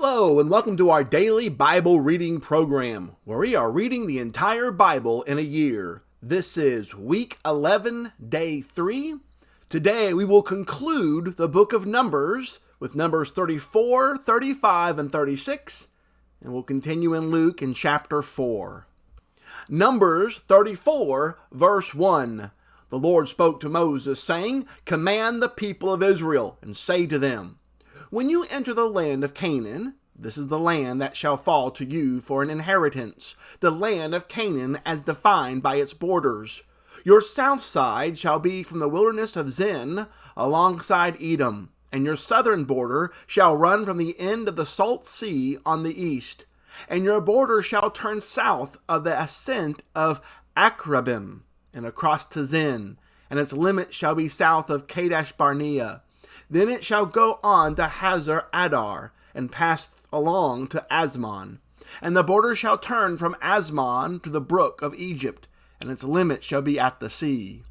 Hello, and welcome to our daily Bible reading program, where we are reading the entire Bible in a year. This is week 11, day 3. Today we will conclude the book of Numbers with Numbers 34, 35, and 36, and we'll continue in Luke in chapter 4. Numbers 34, verse 1. The Lord spoke to Moses, saying, "Command the people of Israel, and say to them, when you enter the land of Canaan, this is the land that shall fall to you for an inheritance, the land of Canaan as defined by its borders. Your south side shall be from the wilderness of Zin alongside Edom, and your southern border shall run from the end of the Salt Sea on the east, and your border shall turn south of the ascent of Akrabim and across to Zin, and its limit shall be south of Kadesh Barnea. Then it shall go on to Hazar Adar, and pass along to Asmon. And the border shall turn from Asmon to the brook of Egypt, and its limit shall be at the sea.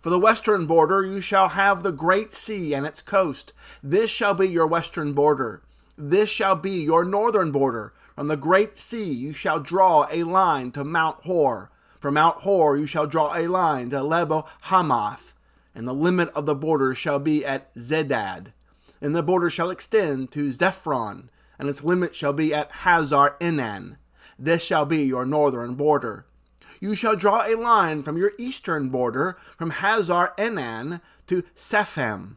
For the western border you shall have the great sea and its coast. This shall be your western border. This shall be your northern border. From the great sea you shall draw a line to Mount Hor. From Mount Hor you shall draw a line to Lebo Hamath. And the limit of the border shall be at Zedad. And the border shall extend to Zephron, and its limit shall be at Hazar Enan. This shall be your northern border. You shall draw a line from your eastern border, from Hazar Enan to Sepham.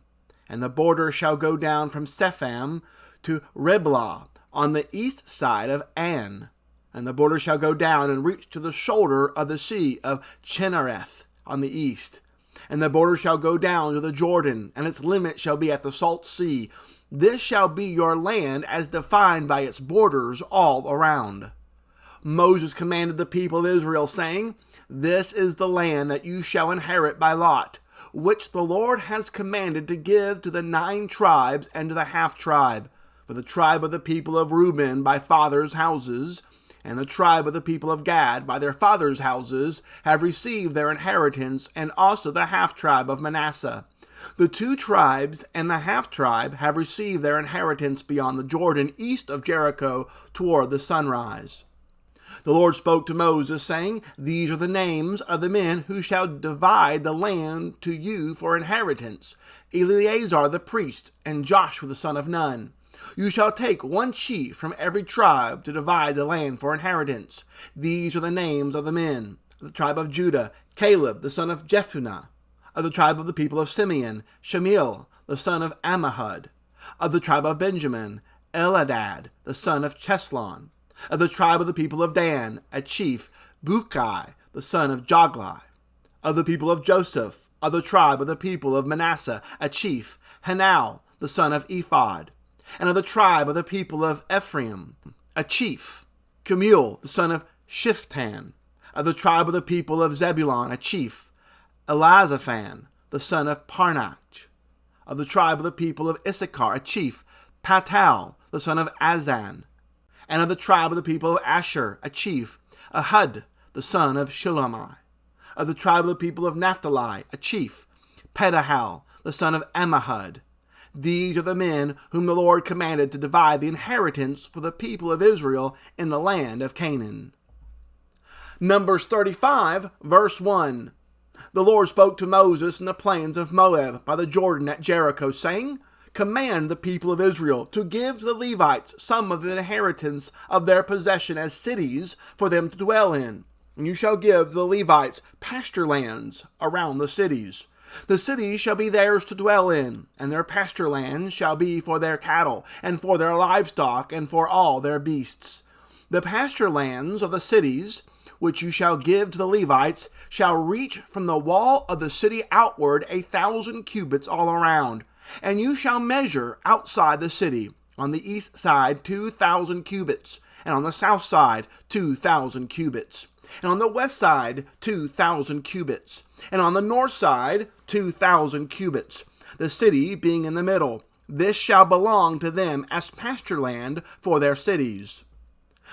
And the border shall go down from Sepham to Riblah, on the east side of An. And the border shall go down and reach to the shoulder of the sea of Chinnereth on the east. And the border shall go down to the Jordan, and its limit shall be at the Salt Sea. This shall be your land as defined by its borders all around. Moses commanded the people of Israel, saying, This is the land that you shall inherit by lot, which the Lord has commanded to give to the 9 tribes and to the half-tribe, for the tribe of the people of Reuben by fathers' houses, and the tribe of the people of Gad, by their fathers' houses, have received their inheritance, and also the half-tribe of Manasseh. The 2 tribes and the half-tribe have received their inheritance beyond the Jordan, east of Jericho, toward the sunrise. The Lord spoke to Moses, saying, These are the names of the men who shall divide the land to you for inheritance: Eleazar the priest, and Joshua the son of Nun. You shall take 1 chief from every tribe to divide the land for inheritance. These are the names of the men: of the tribe of Judah, Caleb the son of Jephunneh; of the tribe of the people of Simeon, Shemiel the son of Ammihud; of the tribe of Benjamin, Eladad the son of Cheslon; of the tribe of the people of Dan, a chief, Bukai the son of Joglai; of the people of Joseph; of the tribe of the people of Manasseh, a chief, Hanal the son of Ephod; and of the tribe of the people of Ephraim, a chief, Kemuel the son of Shiftan; of the tribe of the people of Zebulun, a chief, Elazaphan the son of Parnach; of the tribe of the people of Issachar, a chief, Patal the son of Azan; and of the tribe of the people of Asher, a chief, Ahud the son of Shilomai; of the tribe of the people of Naphtali, a chief, Pedahal the son of Ammihud. These are the men whom the Lord commanded to divide the inheritance for the people of Israel in the land of Canaan. Numbers 35, verse 1. The Lord spoke to Moses in the plains of Moab by the Jordan at Jericho, saying, Command the people of Israel to give to the Levites some of the inheritance of their possession as cities for them to dwell in. And you shall give the Levites pasture lands around the cities. The cities shall be theirs to dwell in, and their pasture lands shall be for their cattle, and for their livestock, and for all their beasts. The pasture lands of the cities, which you shall give to the Levites, shall reach from the wall of the city outward 1,000 cubits all around. And you shall measure outside the city, on the east side 2,000 cubits, and on the south side 2,000 cubits, and on the west side 2,000 cubits, and on the north side 2,000 cubits, the city being in the middle. This shall belong to them as pasture land for their cities.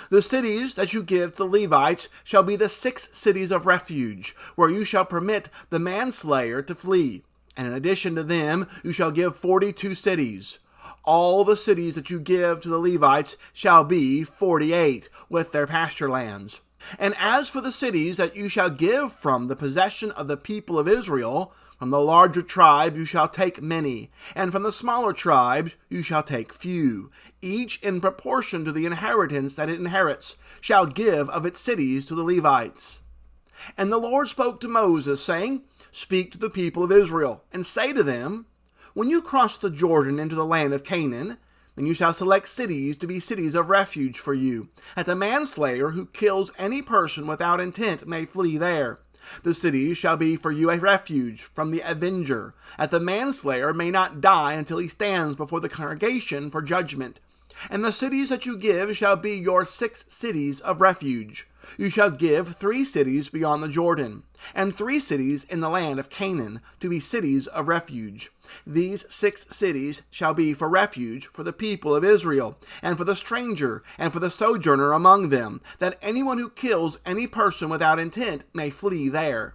The cities that you give to the Levites shall be the 6 cities of refuge, where you shall permit the manslayer to flee. And in addition to them, you shall give 42 cities. All the cities that you give to the Levites shall be 48, with their pasture lands. And as for the cities that you shall give from the possession of the people of Israel, from the larger tribes you shall take many, and from the smaller tribes you shall take few. Each in proportion to the inheritance that it inherits shall give of its cities to the Levites. And the Lord spoke to Moses, saying, Speak to the people of Israel, and say to them, When you cross the Jordan into the land of Canaan, then you shall select cities to be cities of refuge for you, that the manslayer who kills any person without intent may flee there. The cities shall be for you a refuge from the avenger, that the manslayer may not die until he stands before the congregation for judgment. And the cities that you give shall be your 6 cities of refuge. You shall give 3 cities beyond the Jordan, and 3 cities in the land of Canaan, to be cities of refuge. These 6 cities shall be for refuge for the people of Israel, and for the stranger, and for the sojourner among them, that anyone who kills any person without intent may flee there.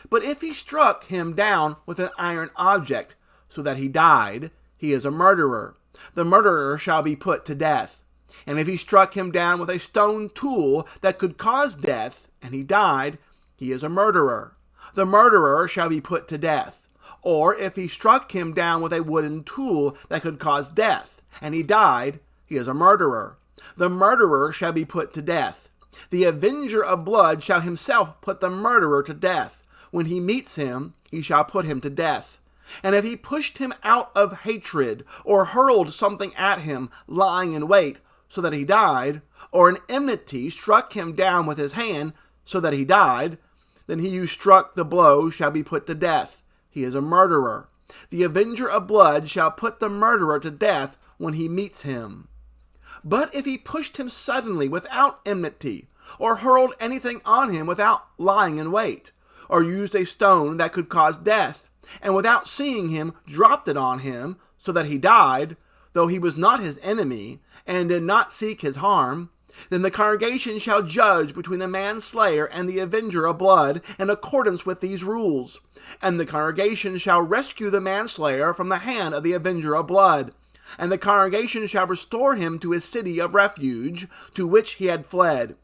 But if he struck him down with an iron object, so that he died, he is a murderer. The murderer shall be put to death. And if he struck him down with a stone tool that could cause death, and he died, he is a murderer. The murderer shall be put to death. Or if he struck him down with a wooden tool that could cause death, and he died, he is a murderer. The murderer shall be put to death. The avenger of blood shall himself put the murderer to death. When he meets him, he shall put him to death. And if he pushed him out of hatred, or hurled something at him, lying in wait, so that he died, or in enmity struck him down with his hand, so that he died, then he who struck the blow shall be put to death. He is a murderer. The avenger of blood shall put the murderer to death when he meets him. But if he pushed him suddenly without enmity, or hurled anything on him without lying in wait, or used a stone that could cause death, and without seeing him dropped it on him, so that he died, though he was not his enemy, and did not seek his harm, then the congregation shall judge between the manslayer and the avenger of blood in accordance with these rules. And the congregation shall rescue the manslayer from the hand of the avenger of blood. And the congregation shall restore him to his city of refuge, to which he had fled.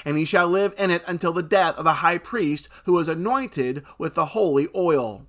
And he shall live in it until the death of the high priest, who is anointed with the holy oil.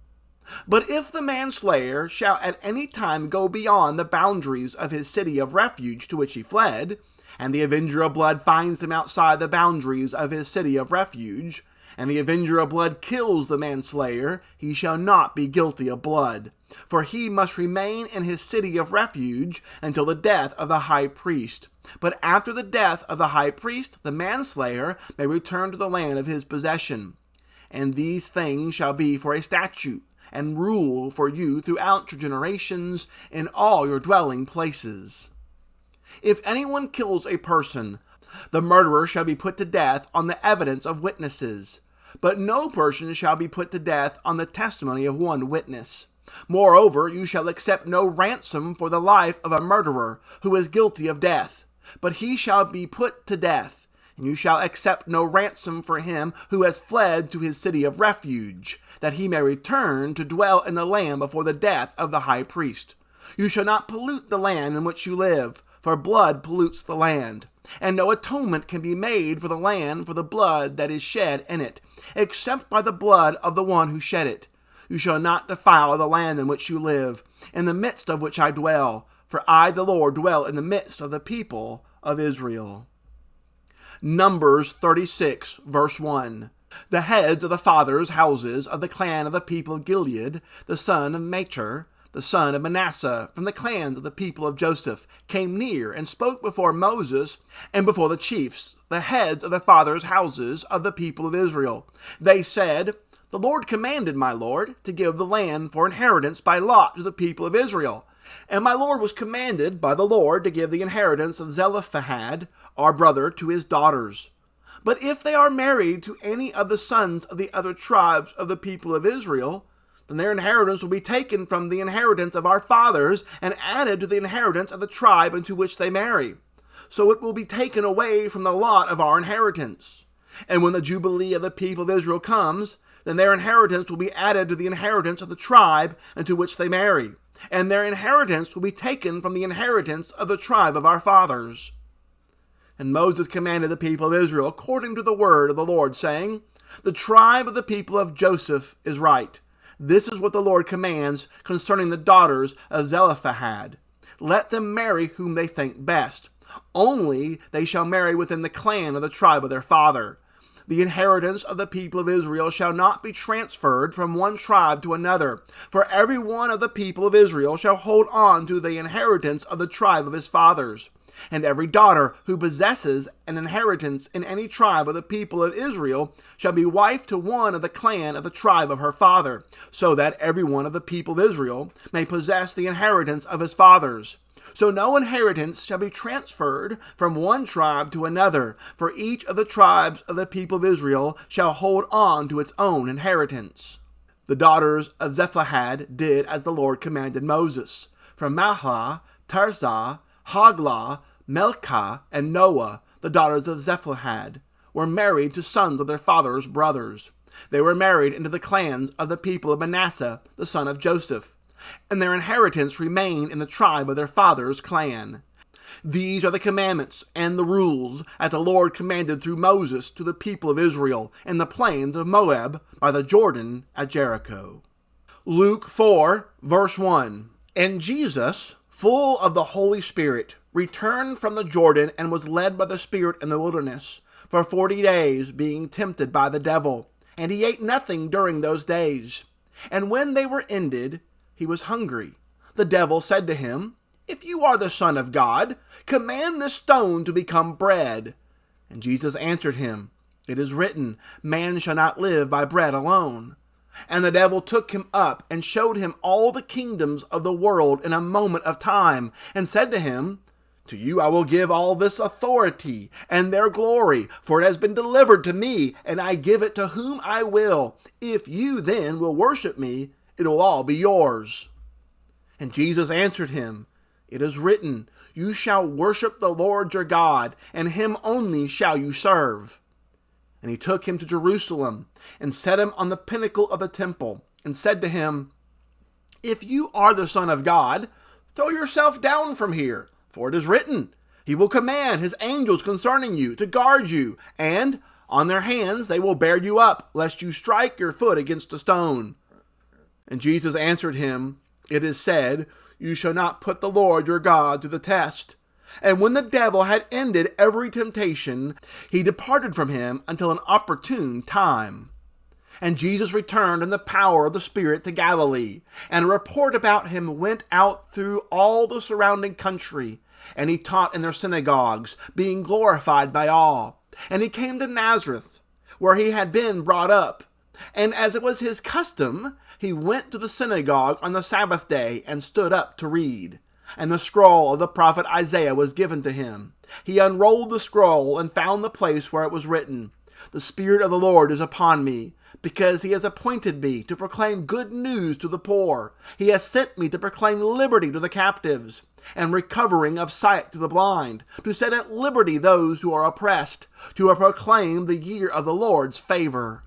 But if the manslayer shall at any time go beyond the boundaries of his city of refuge to which he fled, and the avenger of blood finds him outside the boundaries of his city of refuge, and the avenger of blood kills the manslayer, he shall not be guilty of blood, for he must remain in his city of refuge until the death of the high priest. But after the death of the high priest, the manslayer may return to the land of his possession. And these things shall be for a statute and rule for you throughout your generations in all your dwelling places. If anyone kills a person, the murderer shall be put to death on the evidence of witnesses, but no person shall be put to death on the testimony of one witness. Moreover, you shall accept no ransom for the life of a murderer who is guilty of death, but he shall be put to death, and you shall accept no ransom for him who has fled to his city of refuge, that he may return to dwell in the land before the death of the high priest. You shall not pollute the land in which you live, for blood pollutes the land, and no atonement can be made for the land for the blood that is shed in it, except by the blood of the one who shed it. You shall not defile the land in which you live, in the midst of which I dwell, for I, the Lord, dwell in the midst of the people of Israel. Numbers 36, verse 1. The heads of the fathers' houses of the clan of the people of Gilead, the son of Machir, the son of Manasseh, from the clans of the people of Joseph, came near and spoke before Moses and before the chiefs, the heads of the fathers' houses of the people of Israel. They said, The Lord commanded my Lord to give the land for inheritance by lot to the people of Israel. And my Lord was commanded by the Lord to give the inheritance of Zelophehad, our brother, to his daughters. But if they are married to any of the sons of the other tribes of the people of Israel, then their inheritance will be taken from the inheritance of our fathers and added to the inheritance of the tribe into which they marry. So it will be taken away from the lot of our inheritance. And when the Jubilee of the people of Israel comes, then their inheritance will be added to the inheritance of the tribe into which they marry. and their inheritance will be taken from the inheritance of the tribe of our fathers. And Moses commanded the people of Israel according to the word of the Lord, saying, The tribe of the people of Joseph is right. This is what the Lord commands concerning the daughters of Zelophehad. Let them marry whom they think best. Only they shall marry within the clan of the tribe of their father. The inheritance of the people of Israel shall not be transferred from one tribe to another, for every one of the people of Israel shall hold on to the inheritance of the tribe of his fathers. And every daughter who possesses an inheritance in any tribe of the people of Israel shall be wife to one of the clan of the tribe of her father, so that every one of the people of Israel may possess the inheritance of his fathers. So no inheritance shall be transferred from one tribe to another, for each of the tribes of the people of Israel shall hold on to its own inheritance. The daughters of Zelophehad did as the Lord commanded Moses. From Mahlah, Tirzah, Hoglah, Milcah, and Noah, the daughters of Zelophehad, were married to sons of their father's brothers. They were married into the clans of the people of Manasseh, the son of Joseph, and their inheritance remained in the tribe of their father's clan. These are the commandments and the rules that the Lord commanded through Moses to the people of Israel in the plains of Moab by the Jordan at Jericho. Luke 4, verse 1. And Jesus, full of the Holy Spirit, returned from the Jordan and was led by the Spirit in the wilderness for 40 days, being tempted by the devil. And he ate nothing during those days. And when they were ended, he was hungry. The devil said to him, If you are the Son of God, command this stone to become bread. And Jesus answered him, It is written, Man shall not live by bread alone. And the devil took him up and showed him all the kingdoms of the world in a moment of time, and said to him, To you I will give all this authority and their glory, for it has been delivered to me, and I give it to whom I will. If you then will worship me, it will all be yours. And Jesus answered him, It is written, You shall worship the Lord your God, and him only shall you serve. And he took him to Jerusalem, and set him on the pinnacle of the temple, and said to him, If you are the Son of God, throw yourself down from here, for it is written, He will command his angels concerning you to guard you, and on their hands they will bear you up, lest you strike your foot against a stone. And Jesus answered him, It is said, You shall not put the Lord your God to the test. And when the devil had ended every temptation, he departed from him until an opportune time. And Jesus returned in the power of the Spirit to Galilee, and a report about him went out through all the surrounding country. And he taught in their synagogues, being glorified by all. And he came to Nazareth, where he had been brought up. And as it was his custom, he went to the synagogue on the Sabbath day and stood up to read. And the scroll of the prophet Isaiah was given to him. He unrolled the scroll and found the place where it was written, The Spirit of the Lord is upon me, because he has appointed me to proclaim good news to the poor. He has sent me to proclaim liberty to the captives, and recovering of sight to the blind, to set at liberty those who are oppressed, to proclaim the year of the Lord's favor.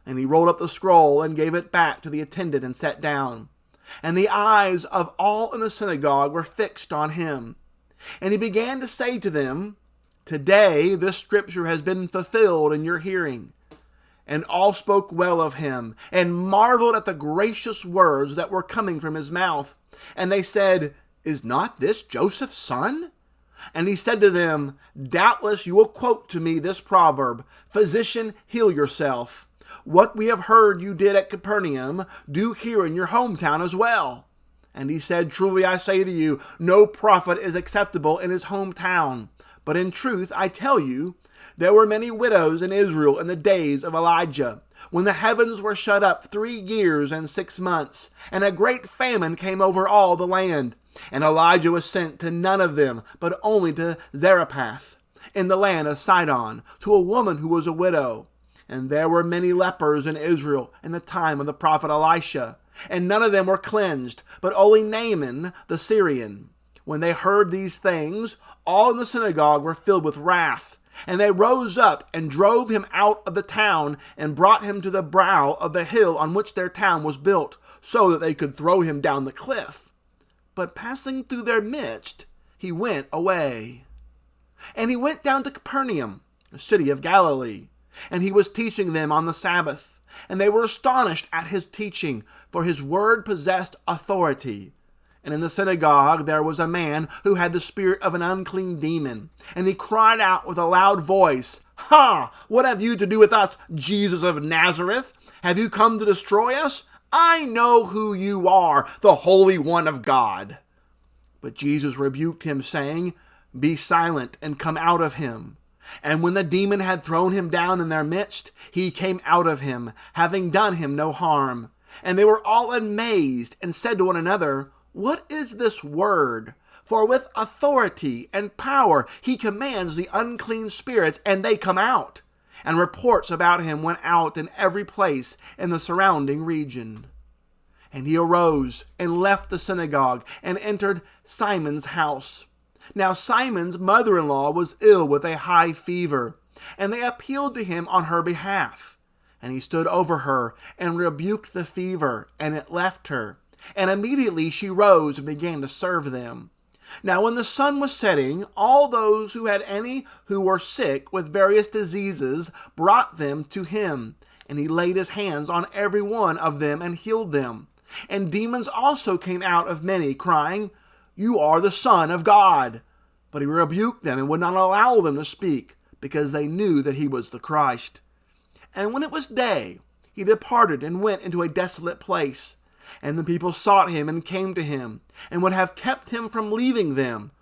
And he rolled up the scroll and gave it back to the attendant and sat down. And the eyes of all in the synagogue were fixed on him. And he began to say to them, Today this scripture has been fulfilled in your hearing. And all spoke well of him, and marveled at the gracious words that were coming from his mouth. And they said, Is not this Joseph's son? And he said to them, Doubtless you will quote to me this proverb, Physician, heal yourself. What we have heard you did at Capernaum, do here in your hometown as well. And he said, Truly I say to you, no prophet is acceptable in his hometown. But in truth, I tell you, there were many widows in Israel in the days of Elijah, when the heavens were shut up 3 years and 6 months, and a great famine came over all the land. And Elijah was sent to none of them, but only to Zarephath, in the land of Sidon, to a woman who was a widow. And there were many lepers in Israel in the time of the prophet Elisha, and none of them were cleansed, but only Naaman the Syrian. When they heard these things, all in the synagogue were filled with wrath, and they rose up and drove him out of the town, and brought him to the brow of the hill on which their town was built, so that they could throw him down the cliff. but passing through their midst, he went away. And he went down to Capernaum, a city of Galilee, and he was teaching them on the Sabbath. And they were astonished at his teaching, for his word possessed authority. And in the synagogue there was a man who had the spirit of an unclean demon. And he cried out with a loud voice, "Ha! What have you to do with us, Jesus of Nazareth? Have you come to destroy us? I know who you are, the Holy One of God." But Jesus rebuked him, saying, "Be silent and come out of him." And when the demon had thrown him down in their midst, he came out of him, having done him no harm. And they were all amazed and said to one another, "What is this word? For with authority and power he commands the unclean spirits, and they come out." And reports about him went out in every place in the surrounding region. And he arose and left the synagogue and entered Simon's house. Now Simon's mother-in-law was ill with a high fever, and they appealed to him on her behalf. And he stood over her and rebuked the fever, and it left her. And immediately she rose and began to serve them. Now when the sun was setting, all those who had any who were sick with various diseases brought them to him. And he laid his hands on every one of them and healed them. And demons also came out of many, crying, "You are the Son of God." But he rebuked them and would not allow them to speak, because they knew that he was the Christ. And when it was day, he departed and went into a desolate place. And the people sought him and came to him, and would have kept him from leaving them.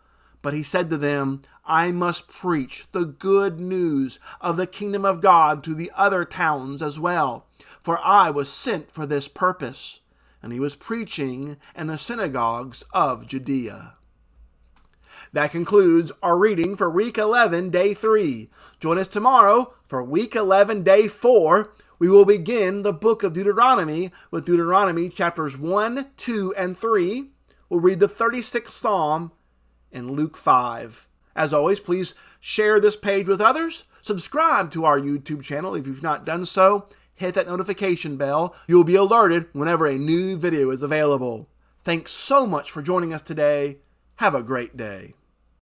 But he said to them, "I must preach the good news of the kingdom of God to the other towns as well, for I was sent for this purpose." And he was preaching in the synagogues of Judea. That concludes our reading for week 11, day 3. Join us tomorrow for week 11, day 4. We will begin the book of Deuteronomy with Deuteronomy chapters 1, 2, and 3. We'll read the 36th Psalm and Luke 5. As always, please share this page with others. Subscribe to our YouTube channel if you've not done so. Hit that notification bell. You'll be alerted whenever a new video is available. Thanks so much for joining us today. Have a great day.